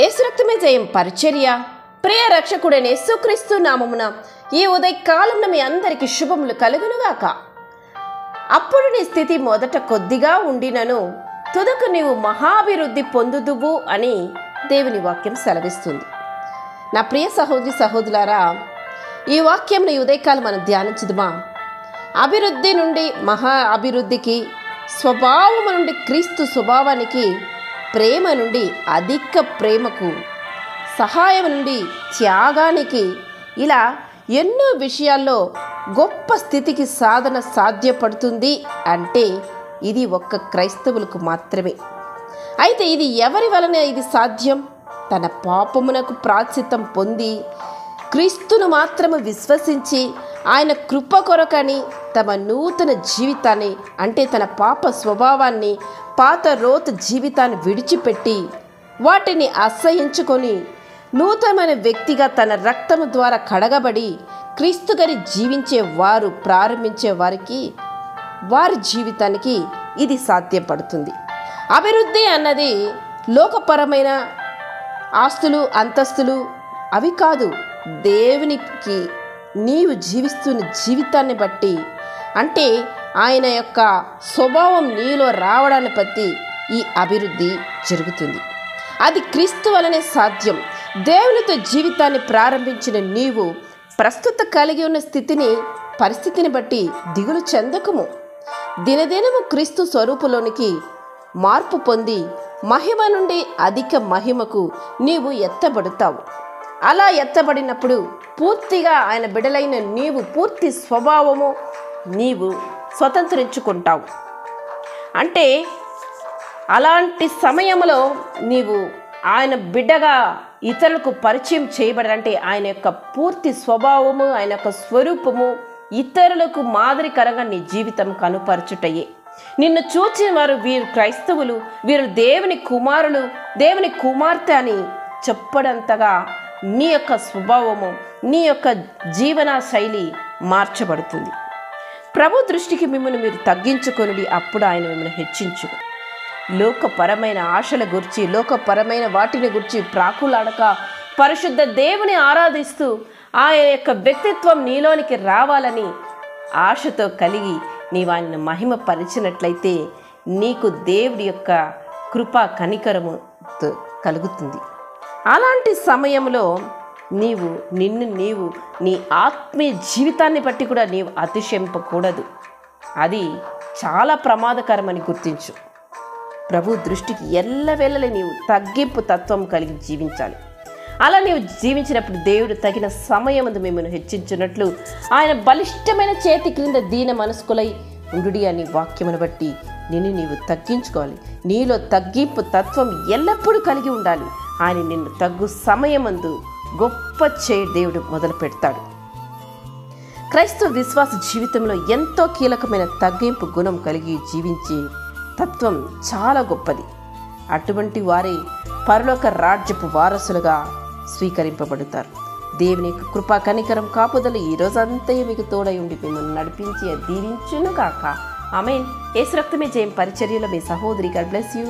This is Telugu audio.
యేసు రక్తమే జయం పరిచర్య. ప్రియ రక్షకుడైన యేసుక్రీస్తు నామమున ఈ ఉదయకాలంలో మీ అందరికీ శుభములు కలుగునుగాక. అప్పుడు నీ స్థితి మొదట కొద్దిగా ఉండినను తుదకు నీవు మహాభివృద్ధి పొందుదువు అని దేవుని వాక్యం సెలవిస్తుంది. నా ప్రియ సహోదరి సహోదరులారా, ఈ వాక్యంలో ఈ ఉదయకాలం మనం ధ్యానించుదుమా? అభివృద్ధి నుండి మహా అభివృద్ధికి, స్వభావము నుండి క్రీస్తు స్వభావానికి, ప్రేమ నుండి అధిక ప్రేమకు, సహాయం నుండి త్యాగానికి, ఇలా ఎన్నో విషయాల్లో గొప్ప స్థితికి సాధన సాధ్యపడుతుంది అంటే ఇది ఒక్క క్రైస్తవులకు మాత్రమే. అయితే ఇది ఎవరి వలన ఇది సాధ్యం? తన పాపమునకు ప్రాశ్చిత్తం పొంది క్రీస్తును మాత్రము విశ్వసించి ఆయన కృప కొరకని తమ నూతన జీవితాన్ని, అంటే తన పాప స్వభావాన్ని, పాత రోత జీవితాన్ని విడిచిపెట్టి వాటిని అసహించుకొని నూతనమైన వ్యక్తిగా తన రక్తము ద్వారా కడగబడి క్రీస్తుగని జీవించే వారు ప్రారంభించే వారి జీవితానికి ఇది సాధ్యపడుతుంది. అభివృద్ధి అన్నది లోకపరమైన ఆస్తులు, అంతస్తులు అవి కాదు. దేవునికి నీవు జీవిస్తున్న జీవితాన్ని బట్టి, అంటే ఆయన యొక్క స్వభావం నీలో రావడాన్ని బట్టి ఈ అభివృద్ధి జరుగుతుంది. అది క్రీస్తు వలనే సాధ్యం. దేవునితో జీవితాన్ని ప్రారంభించిన నీవు ప్రస్తుత కలిగి ఉన్న పరిస్థితిని బట్టి దిగులు చెందకము. దినదినము క్రీస్తు స్వరూపులోనికి మార్పు పొంది మహిమ నుండి అధిక మహిమకు నీవు ఎత్తబడతావు. అలా ఎత్తబడినప్పుడు పూర్తిగా ఆయన బిడలైన నీవు పూర్తి స్వభావము నీవు స్వతంత్రించుకుంటావు. అంటే అలాంటి సమయంలో నీవు ఆయన బిడ్డగా ఇతరులకు పరిచయం చేయబడాలంటే ఆయన యొక్క పూర్తి స్వభావము, ఆయన యొక్క స్వరూపము ఇతరులకు మాదిరికరంగా నీ జీవితం కనుపరచుటయే. నిన్ను చూచిన వారు వీరు క్రైస్తవులు, వీరు దేవుని కుమారులు, దేవుని కుమార్తె అని చెప్పడంతగా నీ యొక్క స్వభావము, నీ యొక్క జీవన శైలి మార్చబడుతుంది. ప్రభు దృష్టికి మిమ్మల్ని మీరు తగ్గించుకొనుడి, అప్పుడు ఆయన మిమ్మల్ని హెచ్చించు. లోకపరమైన ఆశల గురించి, లోకపరమైన వాటిని గురించి ప్రాకులాడక పరిశుద్ధ దేవుని ఆరాధిస్తూ ఆయన యొక్క వ్యక్తిత్వం నీలోనికి రావాలని ఆశతో కలిగి నీవు ఆయన మహిమ పరిచినట్లయితే నీకు దేవుడి యొక్క కృప కనికరము కలుగుతుంది. అలాంటి సమయంలో నీవు నీ ఆత్మీయ జీవితాన్ని బట్టి కూడా నీవు అతిశయింపకూడదు. అది చాలా ప్రమాదకరమని గుర్తించు. ప్రభు దృష్టికి ఎల్లవేళలా నీవు తగ్గింపు తత్వం కలిగి జీవించాలి. అలా నీవు జీవించినప్పుడు దేవుడు తగిన సమయమందు మిమ్మల్ని హెచ్చించినట్లు ఆయన బలిష్టమైన చేతి క్రింద దీన మనస్కులై ఉండుడి అని వాక్యమును బట్టి నీవు తగ్గించుకోవాలి. నీలో తగ్గింపు తత్వం ఎల్లప్పుడూ కలిగి ఉండాలి. ఆయన నిన్ను తగ్గు సమయమందు గొప్ప దేవుడు మొదలు పెడతాడు. క్రైస్తవ విశ్వాస జీవితంలో ఎంతో కీలకమైన తగ్గింపు గుణం కలిగి జీవించే తత్వం చాలా గొప్పది. అటువంటి వారే పరలోక రాజ్యపు వారసులుగా స్వీకరింపబడతారు. దేవుని కృపా కనికరం కాపుదలు ఈ రోజంతా మీకు తోడై ఉండి మిమ్మల్ని నడిపించి దీవించును గాక. ఆమేన్. యేసు రక్తమే జయం పరిచర్యలో మీ సహోదరి. God bless you.